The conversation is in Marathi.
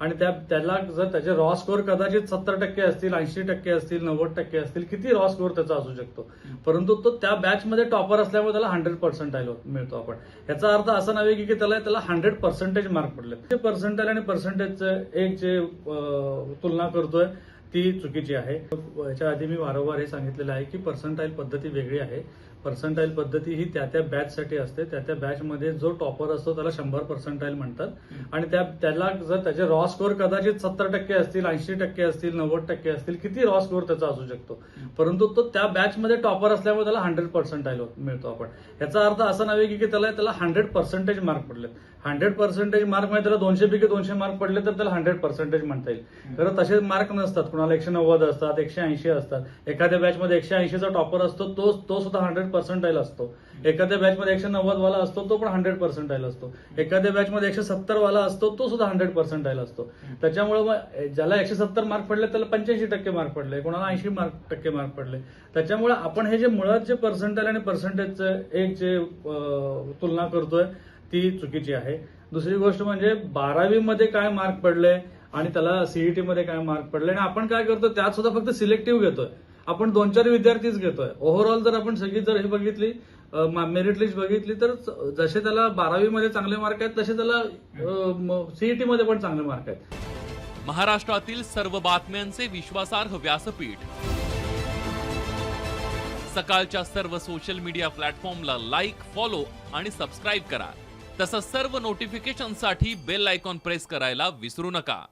आणि त्याला जर त्याचे रॉ स्कोअर कदाचित 70% असतील, 80% असतील, 90% असतील, किती रॉ स्कोअर त्याचा असू शकतो, परंतु तो त्या बॅचमध्ये टॉपर असल्यामुळे त्याला 100% मिळतो आपण. याचा अर्थ असा नव्हे की त्याला 100% मार्क पडले. पर्सेंटाईल आणि पर्सेंटेजचं एक जे तुलना करतोय ती चुकीची आहे. याच्या आधी मी वारंवार हे सांगितलेलं आहे की पर्सेंटाईल पद्धती वेगळी आहे. पर्सेंटाईल पद्धती ही त्या बॅचसाठी असते. त्या बॅचमध्ये जो टॉपर असतो त्याला 100% म्हणतात आणि त्याला जर त्याचे रॉ स्कोअर कदाचित 70% असतील, 80% असतील, 90% असतील, किती रॉ स्कोअर त्याचा असू शकतो, परंतु तो त्या बॅचमध्ये टॉपर असल्यामुळे त्याला 100% मिळतो आपण. याचा अर्थ असा नव्हे की त्याला 100% मार्क पडले. 100% मार्क म्हणजे त्याला 200 पैकी 200 मार्क पडले तर त्याला 100% म्हणता येईल. खरं तसे मार्क नसतात. कुणाला 190 असतात, 180 असतात. एखाद्या बॅचमध्ये 180चा टॉपर असतो, तो सुद्धा 100% असतो. एखाद्या बॅचमध्ये 190 वाला असतो, तो पण 100% असतो. एखाद्या बॅचमध्ये 170 वाला असतो, तो सुद्धा 100% असतो. त्याच्यामुळे ज्याला 170 मार्क पडले त्याला 85% मार्क पडले, कोणाला 80% मार्क पडले. त्याच्यामुळे आपण हे जे मुळात जे पर्सेंटाईल आणि पर्सेंटेजचं एक जे तुलना करतोय ती चुकीची आहे. दुसरी गोष्ट म्हणजे 12वी मध्ये काय मार्क पडले आणि त्याला सीईटी मध्ये काय मार्क पडले आणि आपण काय करतो त्यात सुद्धा फक्त सिलेक्टिव्ह घेतोय. आपण 2-4 विद्यार्थीच घेतोय. ओव्हरऑल जर आपण सगळी जर हे बघितली मेरिट लिस्ट बघितली तर जसे त्याला 12वी मध्ये चांगले मार्क आहेत तसे त्याला सीईटी मध्ये पण चांगले मार्क आहेत. महाराष्ट्रातील सर्व बातम्यांचे विश्वासार्ह व्यासपीठ सकाळच्या सर्व सोशल मीडिया प्लॅटफॉर्मला लाईक, फॉलो आणि सबस्क्राईब करा. तसंच सर्व नोटिफिकेशनसाठी बेल आयकॉन प्रेस करायला विसरू नका.